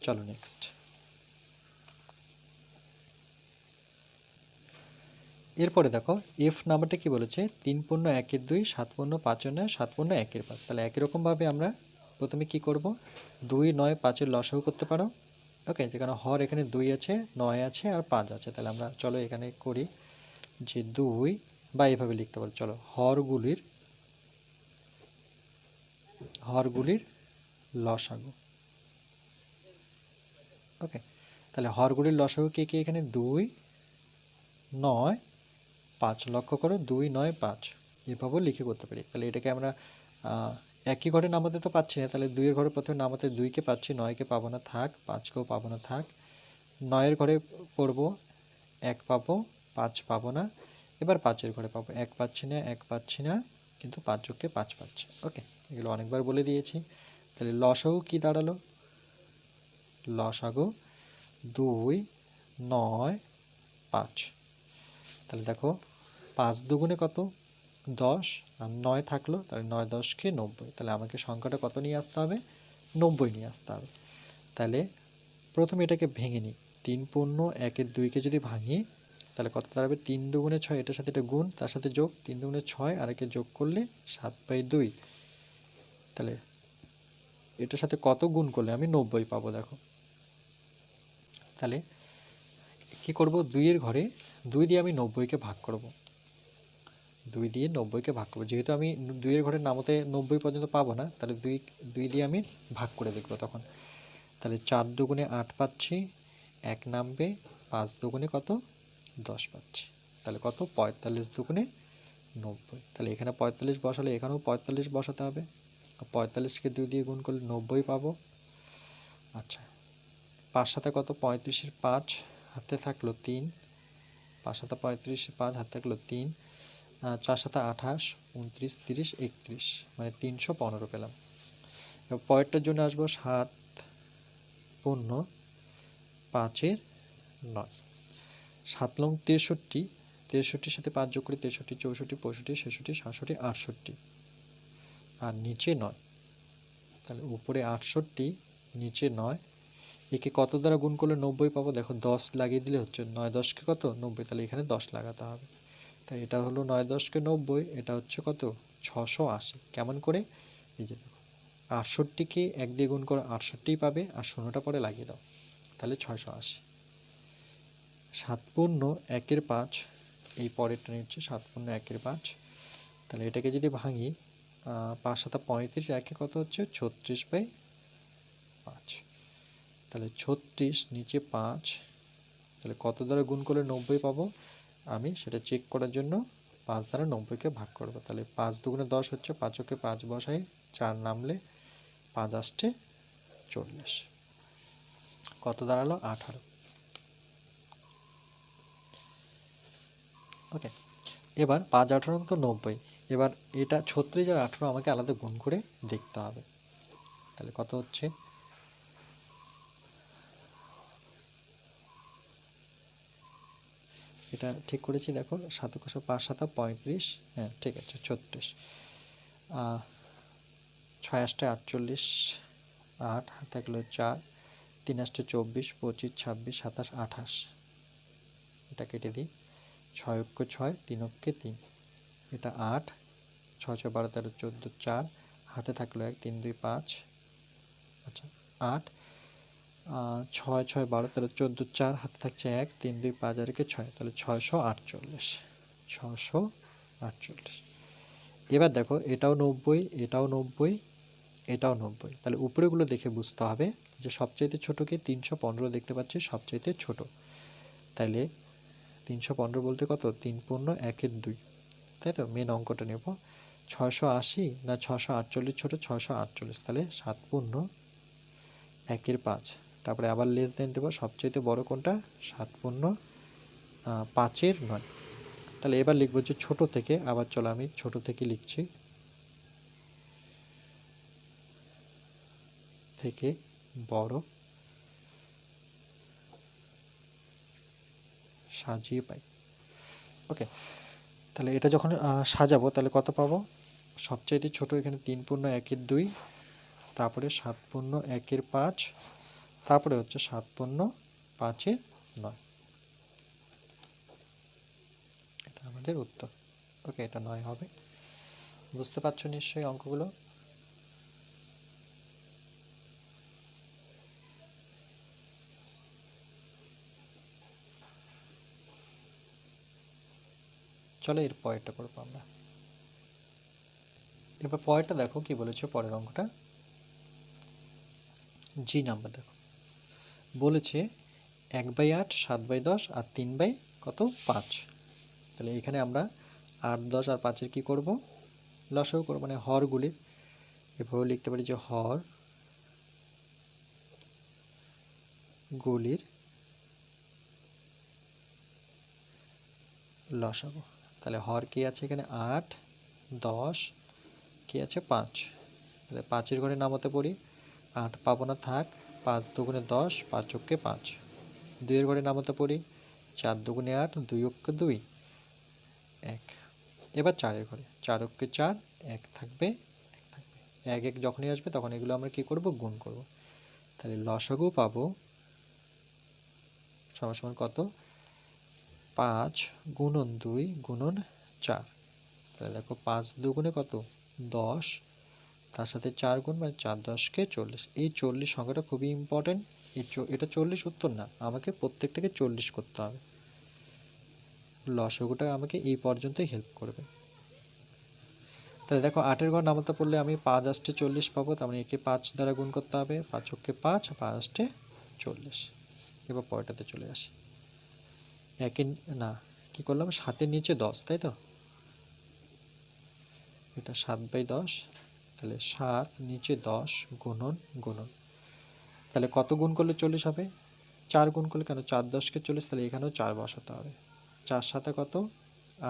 চলো নেক্সট। এরপরে দেখো এফ নাম্বারটা কি বলেছে? 3 × 1-এর 2, 7 × 5-এর 9, 7 × 1-এর 5। তাহলে একই রকমভাবে আমরা প্রথমে কি করব? 2 9 5-এর লসাগু করতে পারো। ওকে, যেখানে হর এখানে 2 আছে, 9 আছে আর 5 আছে, তাহলে আমরা চলো এখানে করি যে 2, বা এভাবে লিখতে পারো, চলো হরগুলির লসাগু। ওকে, তাহলে হরগুলির লসাগু কি কি? এখানে 2 9 5, লক্ষ্য করো 2 9 5, এভাবেও লিখে করতে পারি। তাহলে এটাকে আমরা একই ঘরে নামাতে তো পাচ্ছি না, তাহলে 2-এর ঘরে প্রথমে নামাতে 2-কে পাচ্ছি, 9-কে পাবো না, থাক, 5-কেও পাবো না, থাক। 9-এর ঘরে পড়বো, 1 পাবো, 5 পাবো না। এবার 5-এর ঘরে পাবো, 1 পাচ্ছি না, 1 পাচ্ছি না, কিন্তু 5 যোগকে 5 পাচ্ছি। ওকে, এগুলো অনেকবার বলে দিয়েছি। তাহলে লসাগু কি দাঁড়ালো? লসাগু 2 9 5। তাহলে দেখো 5 দুগুণে কত? 10, আর 9 থাকলো, তাহলে 9 10-কে 90, তাহলে আমাকে সংখ্যাটা কত নিয়ে আসতে হবে? 90 নিয়ে আসতে হবে। তাহলে প্রথমে এটাকে ভেঙে নিই, 3 পূর্ণ 1-এর 2-কে যদি ভাঙি, তাহলে কত দাঁড়াবে? 3 দুগুণে 6, এটার সাথে এটা গুণ, তার সাথে যোগ, 3 দুগুণে 6, আর একে যোগ করলে 7/2। তাহলে এটার সাথে কত গুণ করলে আমি 90 পাবো? দেখো, তাহলে কি করব? 2-এর ঘরে 2 দিয়ে আমি 90-কে ভাগ করব, 2 দিয়ে 90-কে ভাগ করবো, যেহেতু আমি 2-এর ঘরে নামতে 90 পর্যন্ত পাবো না, তাহলে 2 দিয়ে আমি ভাগ করে দেখবো তখন। তাহলে 4 দুগুণে 8 পাচ্ছি, 1 নামবে, 5 দুগুণে কত? 10 পাচ্ছি, তাহলে কত? 45 দুগুণে 90। তাহলে এখানে 45 বসালে এখানেও 45 বসাতে হবে, 45-কে 2 দিয়ে গুণ করলে 90 পাবো। আচ্ছা, 5 সাথে কত? 35-এর 5, হাতে থাকলো 3, 5 সাথে 35-এর 5, হাতে থাকলো 3, 4 7 28, 29 30 31, মানে 315 পেলাম। এবার পরেরটার জন্য আসবো 7 পূর্ণ 5-এর 9, 7 লং 63, 63-র সাথে 5 যোগ করি, 63 64 65 66 67 68, আর নিচে 9, তাহলে উপরে 68, নিচে 9, একে কত দ্বারা গুণ করলে 90 পাবো? দেখো 10 লাগিয়ে দিলে হচ্ছে, 9 10কে কত 90, তাহলে এখানে 10 লাগাতে হবে। তাই এটা হলো 9 10কে 90, এটা হচ্ছে কত 680। কেমন করে? এই যে দেখো 68কে 1 দিয়ে গুণ করো 68 পাবে, আর 0টা পরে লাগিয়ে দাও, তাহলে 680। 7 পূর্ণ 1-এর 5, এই পরেরটা নিচ্ছে 7 পূর্ণ 1-এর 5। তাহলে এটাকে যদি ভাঙি 5 7 35, একে কত হচ্ছে 36/5। তাহলে 36, নিচে 5, তাহলে কত দ্বারা গুণ করলে 90 পাবো? আমি সেটা চেক করার জন্য 5 দ্বারা 90কে ভাগ করব। তাহলে 5 দুগুণে 10 হচ্ছে, 5-কে 5 বসাই, 4 নামলে 5 আসছে 40। কত দাঁড়ালো? 18। ওকে, এবার 5 18 তো 90। এবার এটা 36 আর 18 আমাকে আলাদা গুণ করে দেখতে হবে। তাহলে কত হচ্ছে? এটা ঠিক করেছি, দেখো 7 5 7 35, হ্যাঁ ঠিক আছে 36। 6 8 48, 8 হাতে থাকলো 4, 3 8 24, 25 26 27 28, এটা কেটে দিই। 6 অক্ষে 6, 3 অক্ষে 3, এটা 8, 6 6 12 13 14, 4 হাতে থাকলো 1, 3 2 5, আচ্ছা 8, 6 6 12 13 14, 4 হাতে থাকছে 1, 3 2 5 আর 1 6, তাহলে 648। 648। এবার দেখো এটাও 90, এটাও 90, এটাও 90, তাহলে উপরেগুলো দেখে বুঝতে হবে যে সবচাইতে ছোটকে 315 দেখতে পাচ্ছি সবচাইতে ছোট। তাইলে 315 বলতে কত? 3 পূর্ণ 1-এর 2, তাই তো? মেন অঙ্কটা নেব। 680 না 648 ছোট? 648, তাহলে 7 পূর্ণ 1-এর 5, তারপরে আবার লেস দেন দেবো। সবচাইতে বড় কোনটা? 7 পূর্ণ 5-এর 9। তাহলে এবার লিখবো যে ছোট থেকে, আবার চলো আমি ছোট থেকে লিখছি, থেকে বড় সাজিয়ে পাই। ওকে, তাহলে এটা যখন সাজাবো তাহলে কত পাবো? সবচাইতে ছোট এখানে 3 পূর্ণ 1-এর 2, তারপরে 7 পূর্ণ 1-এর 5, তারপরে হচ্ছে 7 পূর্ণ 5-এর 9। এটা আমাদের উত্তর। ওকে, এটা 9 হবে। বুঝতে পারছো নিশ্চয়ই অঙ্কগুলো? চলো এর পরেরটা করবো আমরা। এবার পরেরটা দেখো কি বলেছে, পরের অঙ্কটা জি নাম্বার দেখো বলেছে 1/8, 7/10 আর 3 কত 5। তাহলে এখানে আমরা 8 10 আর 5-এর কি করব? লসাগু করব, মানে হরগুলির। এভাবে লিখতে পারি যে হর গুলির লসাগু। তাহলে হর কি আছে এখানে? 8 10, কি আছে 5, তাহলে 5-এর ঘরে নামাতে পড়ি। 8 পাবো না, থাক। 5 দুগুণে 10, 5 অক্ষে 5, 2-এর ঘরে নামাতে পড়ি। 4 দুগুণে 8, 2 অক্ষে 2, 1। এবার 4-এর ঘরে, 4 অক্ষে 4, 1 থাকবে, 1 থাকবে। 1 1 যখনই আসবে তখন এগুলো আমরা কি করব? গুণ করব। তাহলে লসাগু পাবো সমান সমান কত? 5 গুণন 2 গুণন 4। তাহলে দেখো 5 দুগুণে কত? 10, তার সাথে 4 গুণ, মানে 4 10-কে 40। এই 40 সংখ্যাটা খুবই ইম্পর্টেন্ট। এটা 40 উত্তর না, আমাকে প্রত্যেকটাকে 40 করতে হবে। লসাগুটা আমাকে এই পর্যন্তই হেল্প করবে। তাহলে দেখো 8-এর ঘর নামাতে পড়লে আমি 5 আসতে 40 পাবো, তার মানে একে 5 দ্বারা গুণ করতে হবে। 5 অক্ষে 5, 5 আসতে 40। এবার পরেরটাতে চলে আসি। একে না, কি করলাম? 7-এর নিচে 10, তাই তো? এটা 7/10, তাহলে 7 নিচে 10 গুণন গুণন। তাহলে কত গুণ করলে 40 হবে? 4 গুণ করলে, কেন 4 10-কে 40, তাহলে এখানেও 4 বসাতে হবে। 4 7 কত?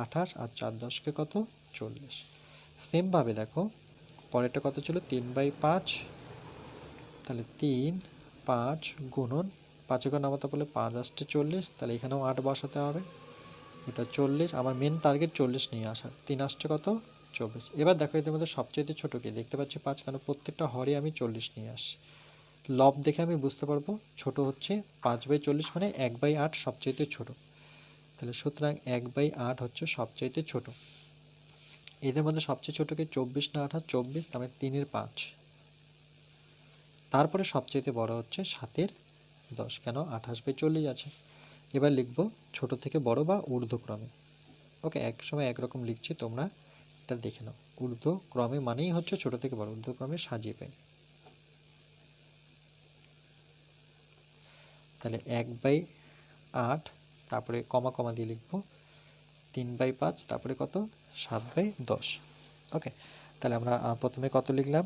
28, আর 4 10-কে কত? 40। সেমভাবে দেখো পরেরটা কত ছিল? 3/5, তাহলে 3 5 গুণন 5-এর ঘর নামাতে বলে 5 আসতে 40, তাহলে এখানেও 8 বসাতে হবে। এটা 40, আমার মেন টার্গেট 40 নিয়ে আসা। 3 আসছে কত? 24। এবার দেখো এদের মধ্যে সবচেয়ে ছোট কি, দেখতে পাচ্ছি 5, কারণ প্রত্যেকটা হরে আমি 40 নিয়ে আসি। লব দেখে আমি বুঝতে পারবো ছোট হচ্ছে 5/40, মানে 1/8 সবচেয়ে ছোট। তাহলে সুতরাং 1/8 হচ্ছে সবচেয়ে ছোট। এদের মধ্যে সবচেয়ে ছোট কি 24 না 28? 24, তার মানে 3 এর 5। তারপরে সবচেয়ে বড় হচ্ছে 7 এর 10, কেন 28/40 আছে। এবার লিখব ছোট থেকে বড় বা ঊর্ধ্বক্রমে। ওকে, এক সময় একরকম লিখছি, তোমরা এটা দেখে নাও। ঊর্ধ্বক্রমে মানেই হচ্ছে ছোট থেকে বড়, ঊর্ধ্বক্রমে সাজিয়ে পাই। তাহলে 1/8, তারপরে কমা কমা দিয়ে লিখব 3/5, তারপরে কত 7/10। ওকে, তাহলে আমরা প্রথমে কত লিখলাম,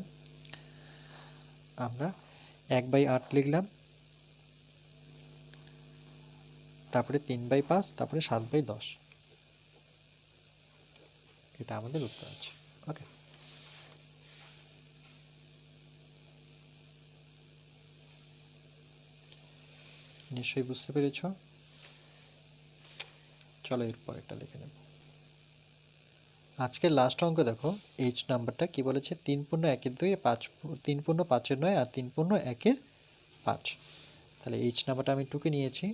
আমরা 1/8 লিখলাম, তারপরে 3/5, তারপরে 7/10। এটা আমাদের উত্তর আছে। ওকে, নিশ্চয়ই বুঝতে পেরেছ। চলো এরপর একটা দেখে নেব। আজকের লাস্ট অঙ্ক দেখো, এইচ নাম্বারটা কি বলেছে, 3 পূর্ণ 1 এর 2, 5 3 পূর্ণ 5 এর 9 আর 3 পূর্ণ 1 এর 5। তাহলে এইচ নাম্বারটা আমি 2 কে নিয়েছি।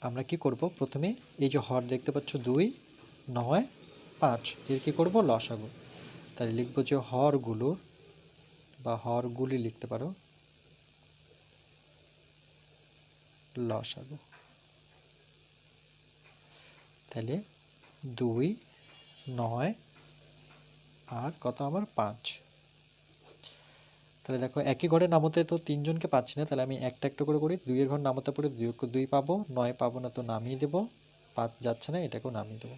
আমরা কি করব, প্রথমে এই যে হর দেখতে পাচ্ছ 2, 9, 5, এর কি করব, লসাগু। তাহলে লিখব যে হরগুলোর বা হরগুলি লিখতে পারো লসাগু। তাহলে 2, 9 আর কত আমার 5। তাহলে দেখো একই ঘরের নামতে তো 3 জনকে পাচ্ছি না, তাহলে আমি একটা একটা করে করি। 2 এর ঘর নামতে পড়ে 2 পাবো, 9 পাবো না তো নামিয়ে দেবো, 5 যাচ্ছে না এটাকেও নামিয়ে দেবো।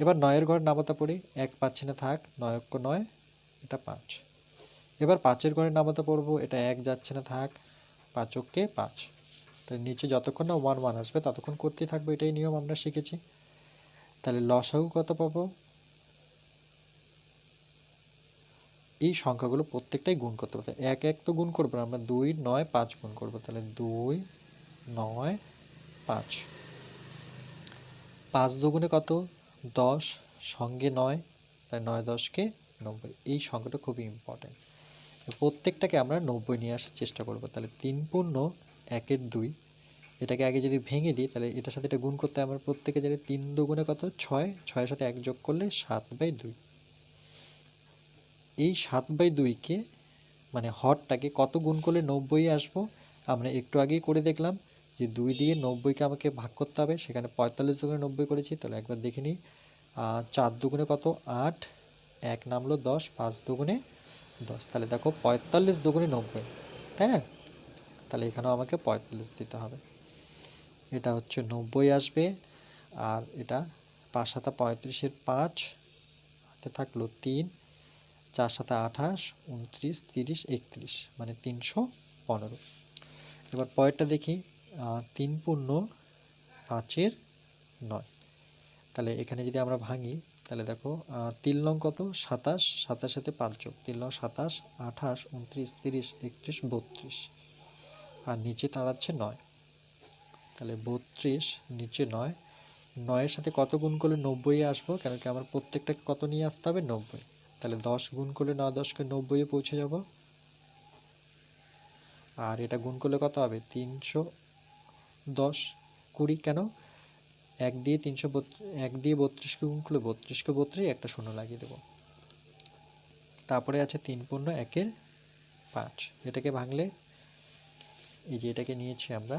এবার 9 এর ঘর নামতে পড়ি, 1 পাচ্ছি না, থাক, 9 × 9 এটা 5। এবার 5 এর ঘরে নামতে পড়বো, এটা 1 যাচ্ছে না, থাক, 5 × 5। তাহলে নিচে যতক্ষণ না 1 1 আসবে ততক্ষণ করতেই থাকবো, এটাই নিয়ম আমরা শিখেছি। তাহলে লসাগু কত পাবো, এই সংখ্যাগুলো প্রত্যেকটাই গুণ করতে হবে। 1 1 তো গুণ করবো না, আমরা 2 9 5 গুণ করবো। তাহলে 2 9 5, 5 দুগুণে কত 10, সঙ্গে 9, তাই 9 10 কে 90। এই সংখ্যাটা খুবই ইম্পর্টেন্ট, প্রত্যেকটাকে আমরা 90 নিয়ে আসার চেষ্টা করব। তাহলে 3 পূর্ণ 1 এর 2, এটাকে আগে যদি ভেঙে দিই তাহলে এটার সাথে এটা গুণ করতে আমরা প্রত্যেকে জানি 3 দুগুণে কত 6, 6 এর সাথে 1 যোগ করলে 7/2। এই 7/2কে মানে হরটাকে কত গুণ করলে 90 আসবো, আমরা একটু আগেই করে দেখলাম যে 2 দিয়ে 90কে আমাকে ভাগ করতে হবে, সেখানে 45 দুগুণে 90 করেছি। তাহলে একবার দেখে নিই, 4 দুগুণে কত 8, 1 নামলো 10, 5 দুগুণে 10। তাহলে দেখো 45 দুগুণে 90, তাই না? তাহলে এখানেও আমাকে 45 দিতে হবে, এটা হচ্ছে 90 আসবে। আর এটা 5 7 35-এর 5, হাতে থাকলো 3, 4 7 28, 29 30 31, মানে 315। এবার পরেরটা দেখি, 3 পূর্ণ 5 এর 9। তাহলে এখানে যদি আমরা ভাঙি তাহলে দেখো 3 লং কত 27, 27 সাথে 5 যোগ 3 লং 27, 28, 29 30 31 32, আর নিচে দাঁড়াচ্ছে 9। তাহলে 32 নিচে 9, 9 এর সাথে কত গুণ করলে 90 আসবো, কেন কি আমার প্রত্যেকটাকে কত নিয়ে আসতে হবে 90। তাহলে 10 গুণ করলে 9 10 কে 90 এ পৌঁছে যাব। আর এটা গুণ করলে কত হবে 310 20, কেন 1 দিয়ে 1 দিয়ে 32কে গুণ করলে 32কে 32, একটা শূন্য লাগিয়ে দেব। তারপরে আছে 3 পূর্ণ 1 এর 5, এটাকে ভাঙলে এই যে এটাকে নিয়েছি আমরা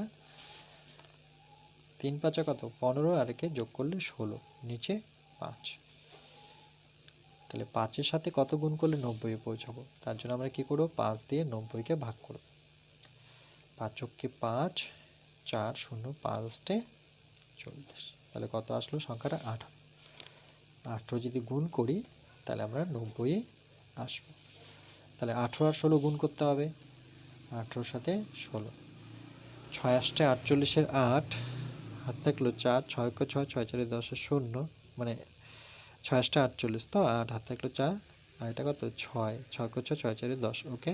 3 5 কত 15, আর একে যোগ করলে 16, নিচে 5। তাহলে 5 এর সাথে কত গুণ করলে 90 এ পৌঁছাবো, তার জন্য আমরা কি করব 5 দিয়ে 90কে ভাগ করব। 5 × 5 4 0 5 40, তাহলে কত আসলো সংখ্যাটা 18। 18 যদি গুণ করি তাহলে আমরা 90 এ আসবো। তাহলে 18 আর 16 গুণ করতে হবে, 18 সাথে 16, 6 8 48-এর 8, হাত থাকলো 4, 6 × 6 6 4 10 0, মানে 6 8 48 তো 8, হাত থাকলো 4, আর এটা কত 6, 6 × 6 6 4 10। ওকে,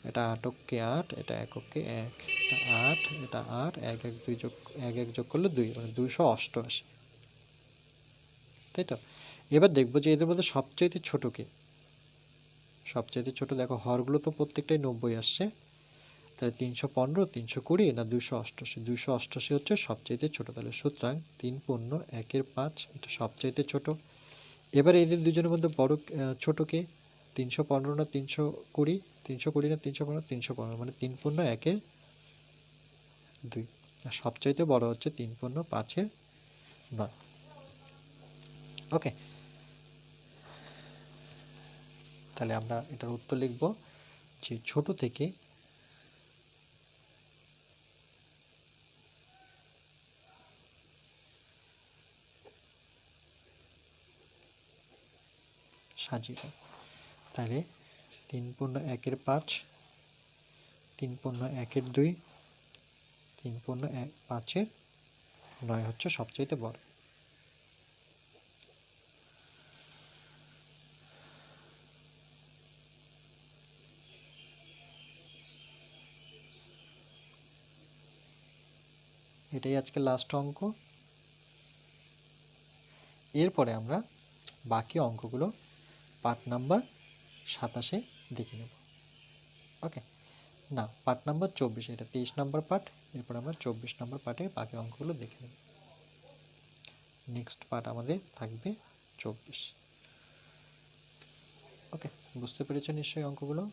এটা 8 × 8, এটা 1 × 1, এটা 8, এটা 8, 1 1 2 যোগ 1 1 যোগ করলে 2, মানে 288, তাই তো? এবার দেখব যে এদের মধ্যে সবচাইতে ছোট কে। সবচাইতে ছোট দেখো হরগুলো তো প্রত্যেকটাই 90 আসছে, তাহলে 315, 320 না 288? 288 হচ্ছে সবচাইতে ছোট, তাহলে সুতরাং 3 পূর্ণ 1-এর 5 এটা সবচাইতে ছোট। এবার এদের দুজনের মধ্যে বড় ছোট কে? 315 না 320? 320 না 315? 315, মানে 3 পূর্ণ 1-এর 2। আর সবচাইতে বড় হচ্ছে 3 পূর্ণ 5-এর 9। ওকে, তাহলে আমরা এটার উত্তর লিখব যে ছোট থেকে সাজিব। তাহলে 3 পূর্ণ 1-এর 5, 3 পূর্ণ 1-এর 2, 3 পূর্ণ 5-এর 9 হচ্ছে সবচাইতে বড়। এটাই আজকে লাস্ট অঙ্ক। এরপরে আমরা বাকি অঙ্কগুলো পার্ট নাম্বার 27-এ দেখে নেব। ওকে, না পার্ট নাম্বার 24, এটা 23 নাম্বার পার্ট। এরপর আমরা 24 নাম্বার পার্টে বাকি অঙ্কগুলো দেখে নেব। নেক্সট পার্ট আমাদের থাকবে 24। ওকে, বুঝতে পেরেছো নিশ্চয়ই অঙ্কগুলো?